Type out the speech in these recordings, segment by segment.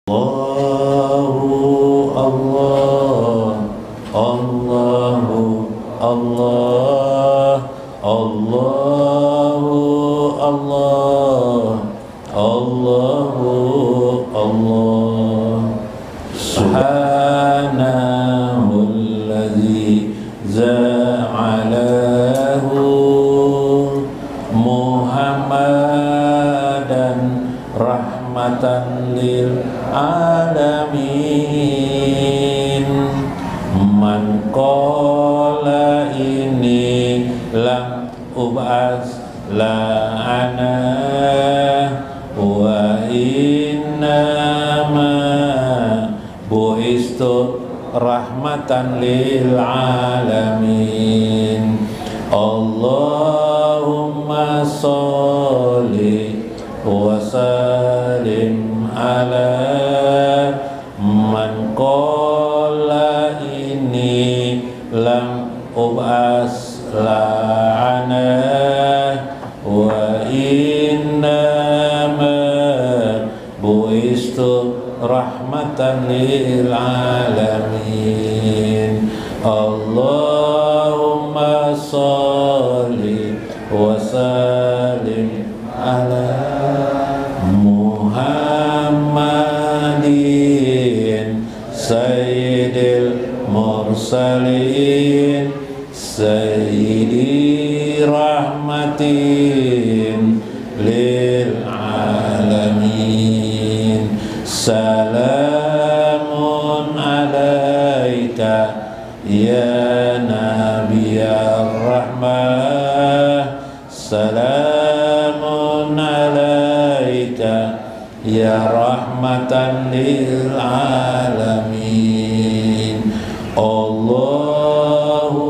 Allahu Allah, Allahu Allah, Allahu Allah, Allahu Allah. Subhanalladzi ja'alahu Muhammadan rahmatan lil alamin. Man qala ini lam ub'as la ana wa innama bu'istu rahmatan lil alamin. Allahumma sholli wa sallim ala man qala ini lam ub'as la'ana wa innama bu'istu rahmatan lil alamin. Allahumma sholli wa sallim ala Muhammadin sayyidil mursalin sayyidi rahmatin lil alamin. Salamun alaika ya nabiyar rahmah, salamun alaika ya rahmatan lil alamin. Allahu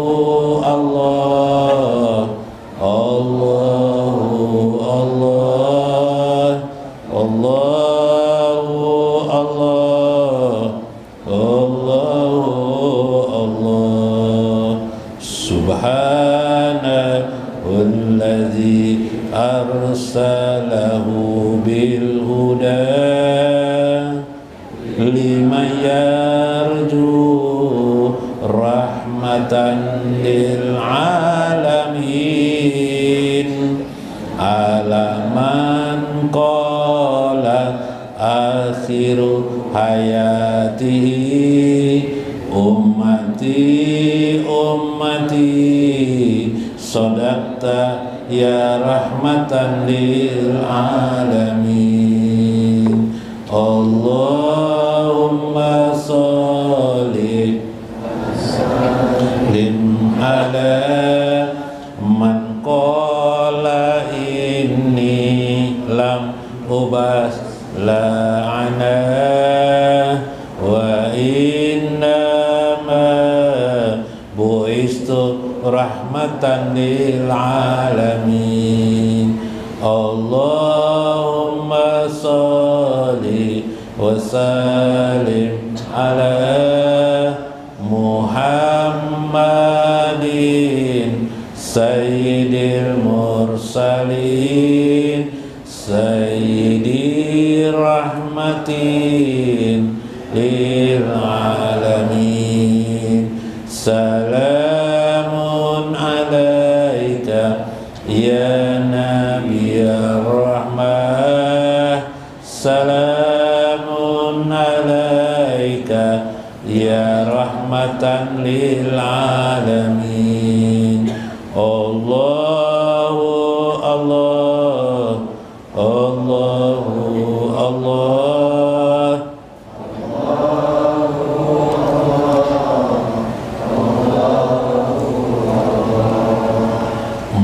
Allah, Allahu Allah, Allahu Allah, Allahu Allah. Subhanalladzi arsalahu bil huda liman yarju rahmatan lil alamin. Alaman qala akhiru hayatihi ummati ummati sadaqta ya rahmatan lil alamin. Allahumma sholli lim ala man qala inni lam ubas la'ana wa innama bu'istu rahmatan lil alamin. Allahumma sholli wa sallim ala Muhammadin sayyidil mursalin sayyidi rahmatin lil alamin. Salamun alaika ya nabiyar rahmah, salamun alaika ya rahmatan lil alamin. Allahu Allah, Allahu Allah,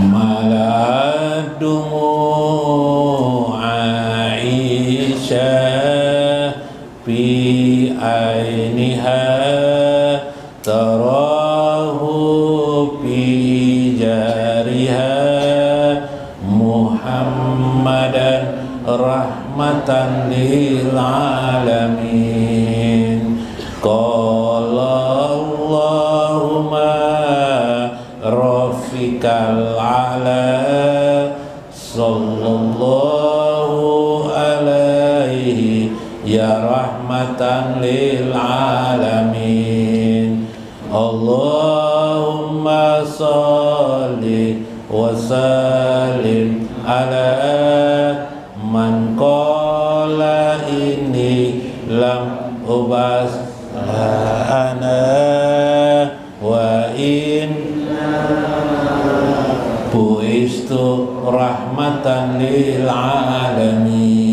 mala'adumu Aisyah fi ainiha tarahu fi jariha Muhammadan rahmatan lil alamin. Qala Allahumma rafiqal ala sallallahu alaihi ya rahman rahmatan lil alamin. Allahumma sholli wa sallim ala man qala inni lam ubas ana wa inna buistu rahmatan lil alamin.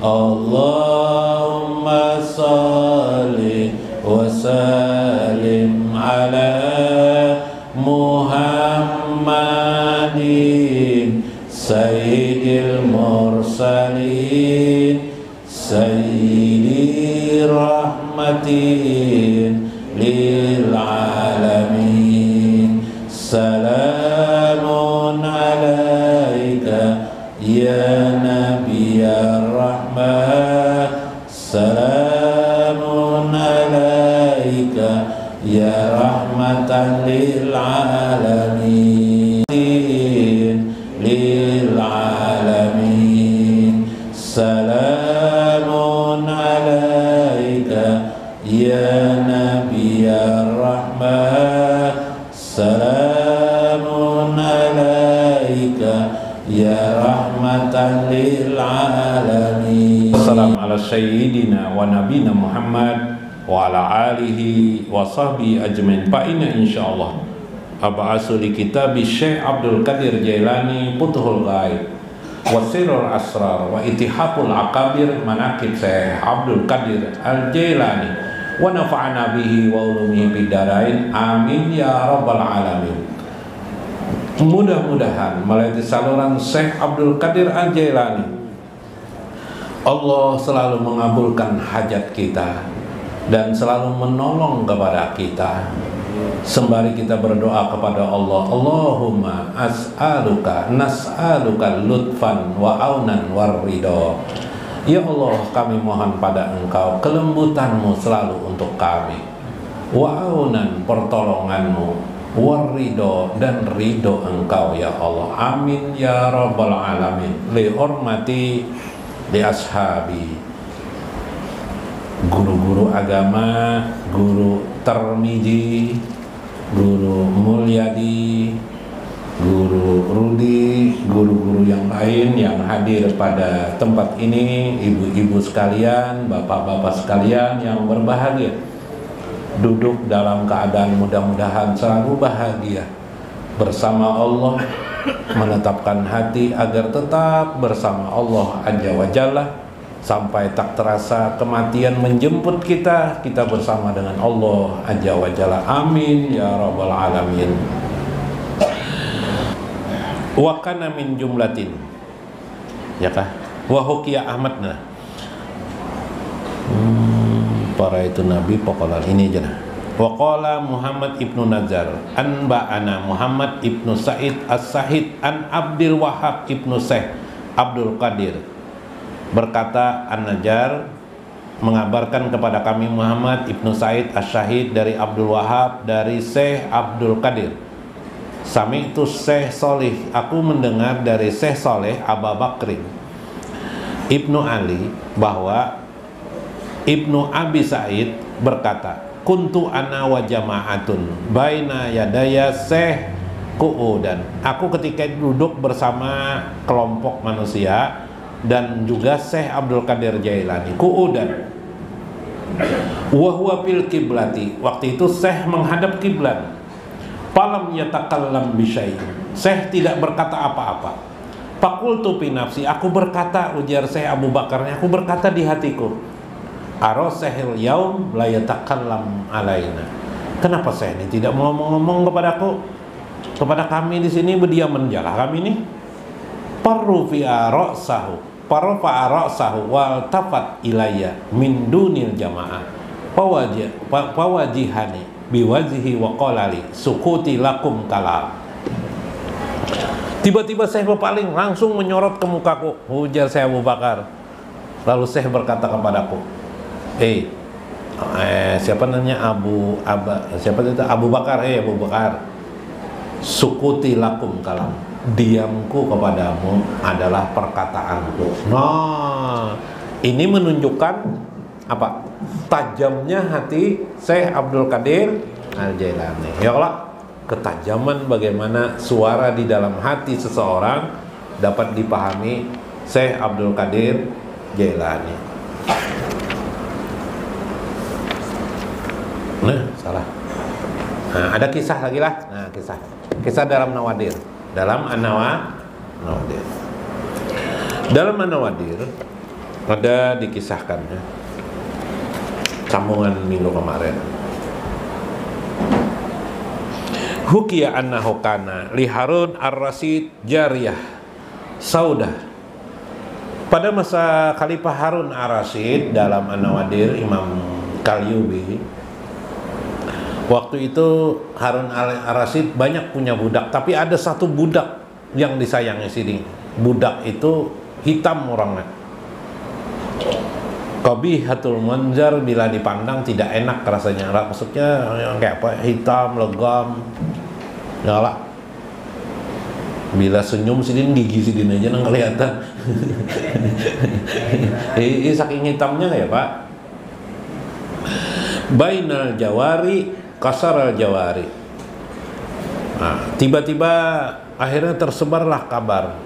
Allahumma sholli wa sallim ala Muhammadin sayyidil mursalin sayyidi rahmatin lil alamin. Salamun alaika ya nabiyyar rahmah, salamun alaika ya rahmatan lil alamin, lil alamin. Salamun alaika ya nabiyyar rahmah, salamun alaika ya rahmatan lil alamin. Wassalamu ala sayyidina wa nabina Muhammad wa ala alihi wa sahbihi ajmain. Fa inna insyaallah ab'asu li kitabi Syekh Abdul Qadir Jailani Futhul Ghaib wa Sirrul Asrar wa Itihaful Akabir Manaqib Syekh Abdul Qadir Al Jailani wa nafa'ana bihi wa ulumihi bidarain amin ya rabbal alamin. Mudah-mudahan melalui saluran Syekh Abdul Qadir Al Jailani Allah selalu mengabulkan hajat kita dan selalu menolong kepada kita. Sembari kita berdoa kepada Allah, Allahumma as'aluka nas'aluka lutfan wa aunan warridho. Ya Allah, kami mohon pada Engkau kelembutanmu selalu untuk kami, wa aunan pertolonganmu, warridho dan ridho Engkau ya Allah. Amin ya rabbal alamin. Li hormati li ashabi, guru-guru agama, guru Termiji, guru Mulyadi, guru Rudi, guru-guru yang lain yang hadir pada tempat ini, ibu-ibu sekalian, bapak-bapak sekalian yang berbahagia, duduk dalam keadaan mudah-mudahan selalu bahagia bersama Allah, menetapkan hati agar tetap bersama Allah Azza wa Jalla sampai tak terasa kematian menjemput kita, kita bersama dengan Allah Azza wa Jalla. Amin ya rabbal alamin. Wa kana min jumlatin, ya kah? Wa hukiya Ahmadna. Para itu nabi pokoknya ini aja nah. Wa qala Muhammad ibnu Nazar anba'ana Muhammad ibnu Sa'id as-Sahid an Abdul Wahab ibnu Syekh Abdul Qadir. Berkata An-Najjar mengabarkan kepada kami Muhammad ibnu Sa'id as-Syahid dari Abdul Wahab dari Syekh Abdul Qadir. Sami itu Syekh Solih, aku mendengar dari Syekh Soleh Abu Bakrin Ibnu Ali bahwa Ibnu Abi Sa'id berkata, kuntu ana wa jama'atun baina yadaya Syekh qu'udan. Aku ketika duduk bersama kelompok manusia dan juga Syekh Abdul Qadir Jailani qu'udan wa huwa fil kiblati. Waktu itu Syekh menghadap kiblat. Falam yatakallam bisyai'in. Syekh tidak berkata apa-apa. Faqultu fi nafsi, aku berkata, ujar Syekh Abu Bakarnya, aku berkata di hatiku, arosehil yaum la yatakallam alaina. Kenapa Syekh ini tidak mau ngomong kepadaku, kepada kami di sini, berdiam menjala kami ini? Parrufi'a ra'sahu, parrufa'a ra'sahu wal tafat ilayya min dunil jamaah fawajihani biwajhi wa qalali sukuti lakum kalam. Tiba-tiba Syekh berpaling langsung menyorot ke mukaku, ujar Syekh Abu Bakar. Lalu Syekh berkata kepadaku, siapa namanya siapa itu Abu Bakar, Abu Bakar, sukuti lakum kalam, diamku kepadamu adalah perkataanku. Nah, ini menunjukkan apa? Tajamnya hati Syekh Abdul Qadir Al-Jailani. Ya Allah, ketajaman bagaimana suara di dalam hati seseorang dapat dipahami Syekh Abdul Qadir Jailani. Nah, salah. Nah, ada kisah lagi lah. Nah, kisah dalam Nawadir. Dalam An-Nawadir. Dalam An-Nawadir ada dikisahkan ya, sambungan minggu kemarin. Hukiya annahu kana li Harun ar-Rasyid jariyah saudah. Pada masa Khalifah Harun ar-Rasyid, dalam An-Nawadir Imam Qalyubi, waktu itu Harun ar-Rasyid banyak punya budak, tapi ada satu budak yang disayangi sini. Budak itu hitam orangnya, qabihatul manzar, bila dipandang tidak enak rasanya. Maksudnya kayak apa? Hitam, legam. Ya lah. Bila senyum sidin gigi sidin aja nang kelihatan. Ini saking hitamnya ya, Pak. Bainal jawari kasaral jawari. Nah, tiba-tiba akhirnya tersebarlah kabar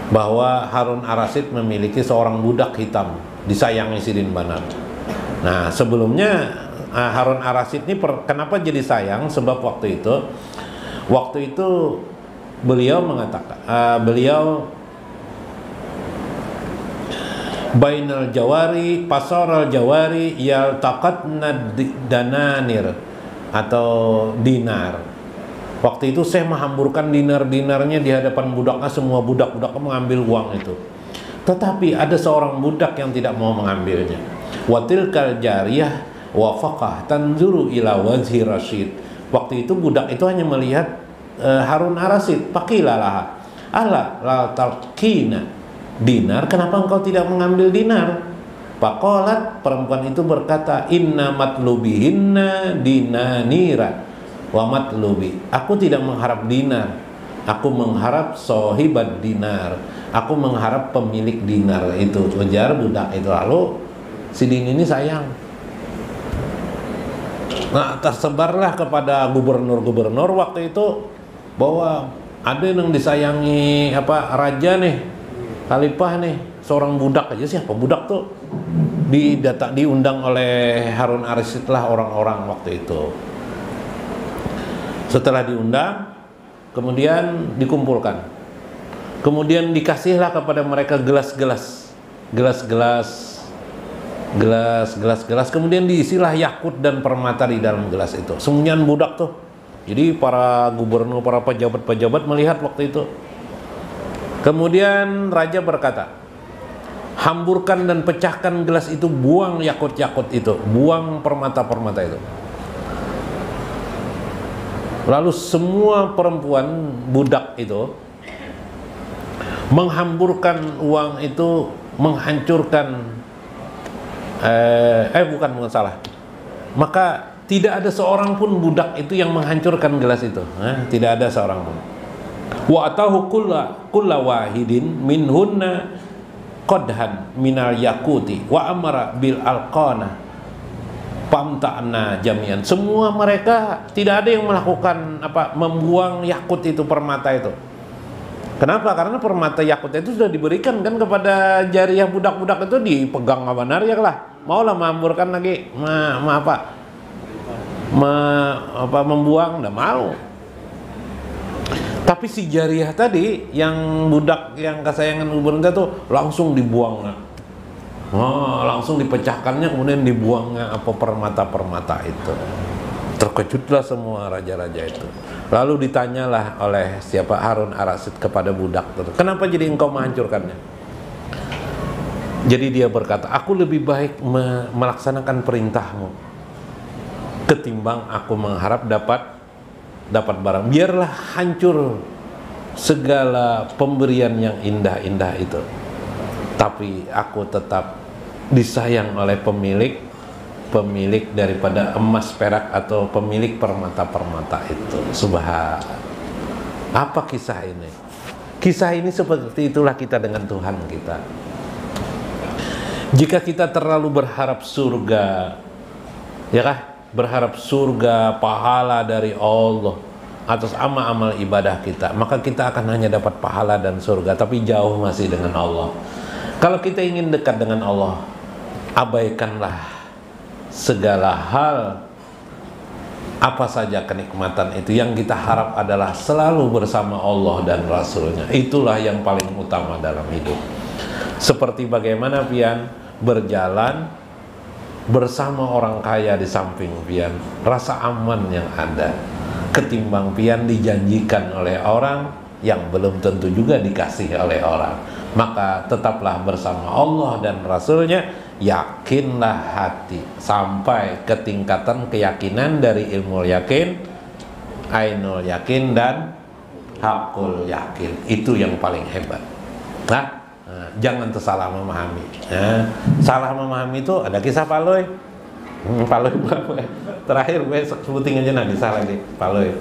bahwa Harun ar-Rasyid memiliki seorang budak hitam disayangi Sidin Banar. Nah, sebelumnya Harun ar-Rasyid ini kenapa jadi sayang? Sebab waktu itu beliau mengatakan, beliau bainal jawari pasaral jawari yaltaqatna dananir atau dinar. Waktu itu saya menghamburkan dinar-dinarnya di hadapan budaknya, semua budak-budaknya mengambil uang itu. Tetapi ada seorang budak yang tidak mau mengambilnya. Watilkal jariyah wafaqah tanzuru ila wajhi Rasyid. Waktu itu budak itu hanya melihat Harun ar-Rasyid. Paqilalah ala la talqina dinar, kenapa engkau tidak mengambil dinar? Faqalat, perempuan itu berkata, inna matlubihinna dinanira wa matlubi, aku tidak mengharap dinar, aku mengharap sohibat dinar, aku mengharap pemilik dinar itu. Ujar budak itu. Lalu si Din ini sayang. Nah, tersebarlah kepada gubernur-gubernur waktu itu bahwa ada yang disayangi raja nih, khalifah nih, seorang budak aja. Siapa budak tuh? Diundang oleh Harun ar-Rasyid lah orang-orang waktu itu. Setelah diundang, kemudian dikumpulkan, kemudian dikasihlah kepada mereka gelas-gelas, kemudian diisilah yakut dan permata di dalam gelas itu. Sembunyian budak tuh. Jadi para gubernur, para pejabat-pejabat melihat waktu itu. Kemudian raja berkata, hamburkan dan pecahkan gelas itu, buang yakut-yakut itu, buang permata-permata itu. Lalu semua perempuan budak itu menghamburkan uang itu, menghancurkan bukan salah. Maka tidak ada seorang pun budak itu yang menghancurkan gelas itu. Tidak ada seorang pun. Wa atahu kulla wahidin minhunna qadhan minal yakuti wa amara bil alqana pamta'na jamian. Semua mereka tidak ada yang melakukan membuang yakut itu, permata itu. Kenapa? Karena permata yakut itu sudah diberikan kan kepada jariyah budak-budak itu, dipegang benar ya lah. Maulah menghamburkan lagi, membuang, enggak mau. Tapi si jariyah tadi, yang budak yang kesayangan gubernur itu langsung dibuang. Langsung dipecahkannya, kemudian dibuangnya permata-permata itu. Terkejutlah semua raja-raja itu. Lalu ditanyalah oleh siapa, Harun ar-Rasyid kepada budak itu, kenapa jadi engkau menghancurkannya? Jadi dia berkata, aku lebih baik melaksanakan perintahmu ketimbang aku mengharap dapat barang. Biarlah hancur segala pemberian yang indah-indah itu, tapi aku tetap disayang oleh pemilik daripada emas, perak, atau pemilik permata-permata itu. Subhan. Apa kisah ini? Kisah ini seperti itulah kita dengan Tuhan kita. Jika kita terlalu berharap surga, ya kah? Berharap surga, pahala dari Allah atas amal-amal ibadah kita, maka kita akan hanya dapat pahala dan surga, tapi jauh masih dengan Allah. Kalau kita ingin dekat dengan Allah, abaikanlah segala hal. Apa saja kenikmatan itu, yang kita harap adalah selalu bersama Allah dan Rasulnya. Itulah yang paling utama dalam hidup. Seperti bagaimana pian berjalan bersama orang kaya di samping pian, rasa aman yang ada, ketimbang pian dijanjikan oleh orang yang belum tentu juga dikasih oleh orang. Maka tetaplah bersama Allah dan Rasulnya, yakinlah hati sampai ke tingkatan keyakinan dari ilmu yakin, ainul yakin, dan hakul yakin. Itu yang paling hebat. Jangan tersalah memahami. Salah memahami itu ada kisah Paloy. Paloy terakhir gue sebutin aja nanti salah lagi Paloy.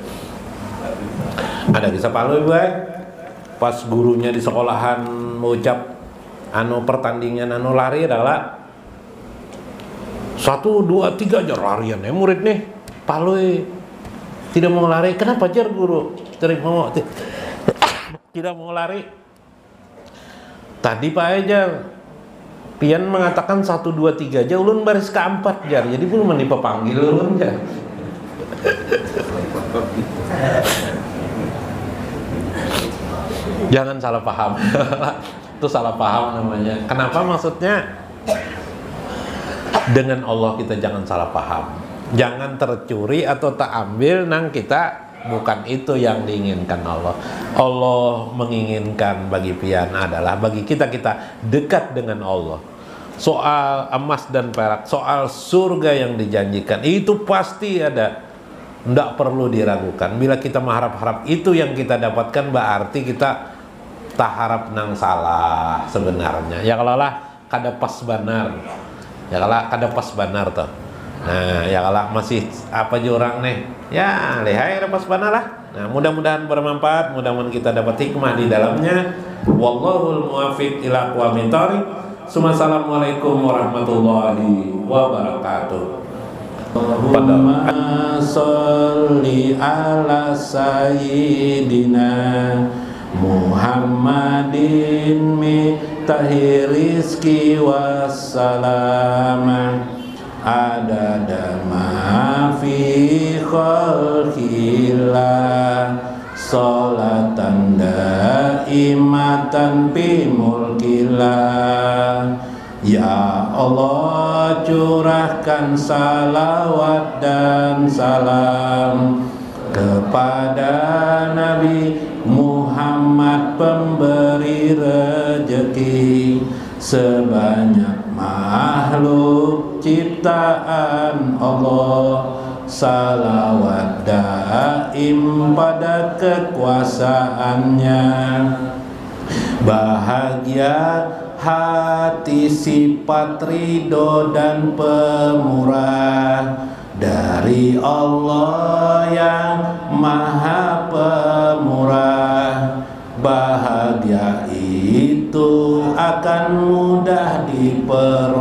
Ada kisah Paloy gue. Pas gurunya di sekolahan mengucap pertandingan lari adalah 1, 2, 3 aja larian ya murid nih. Paloy tidak mau lari. Kenapa jar guru? Tidak mau lari. Tadi Pak Ejar pian mengatakan 1, 2, 3 aja, ulun baris keempat jar, jadi belum dipanggil ulun jar. Jangan salah paham. Itu salah paham namanya. Kenapa? Maksudnya dengan Allah kita jangan salah paham, jangan tercuri atau tak ambil nang kita. Bukan itu yang diinginkan Allah. Allah menginginkan bagi pian adalah bagi kita dekat dengan Allah. Soal emas dan perak, soal surga yang dijanjikan, itu pasti ada, tidak perlu diragukan. Bila kita mengharap-harap itu yang kita dapatkan, berarti kita tak harap nang salah sebenarnya. Ya kalau lah kada pas benar, ya kalau kada pas benar toh. Nah, ya kalau masih apa jurang nih, ya lihai lepas mana lah. Nah, mudah-mudahan bermanfaat, mudah-mudahan kita dapat hikmah di dalamnya. Wallahul muwaffiq ila aqwamit thoriq. Assalamualaikum warahmatullahi wabarakatuh. Allahumma sholli ala sayyidina Muhammadin mitahir rizki wassalam adada ma fi khalqillah sholatan daimatan fi mulkillah. Ya Allah, curahkan salawat dan salam kepada Nabi Muhammad, pemberi rezeki sebanyak makhluk ciptaan Allah. Salawat daim pada kekuasaannya. Bahagia hati sifat ridho dan pemurah dari Allah yang maha pemurah. Bahagia itu akan mudah diperoleh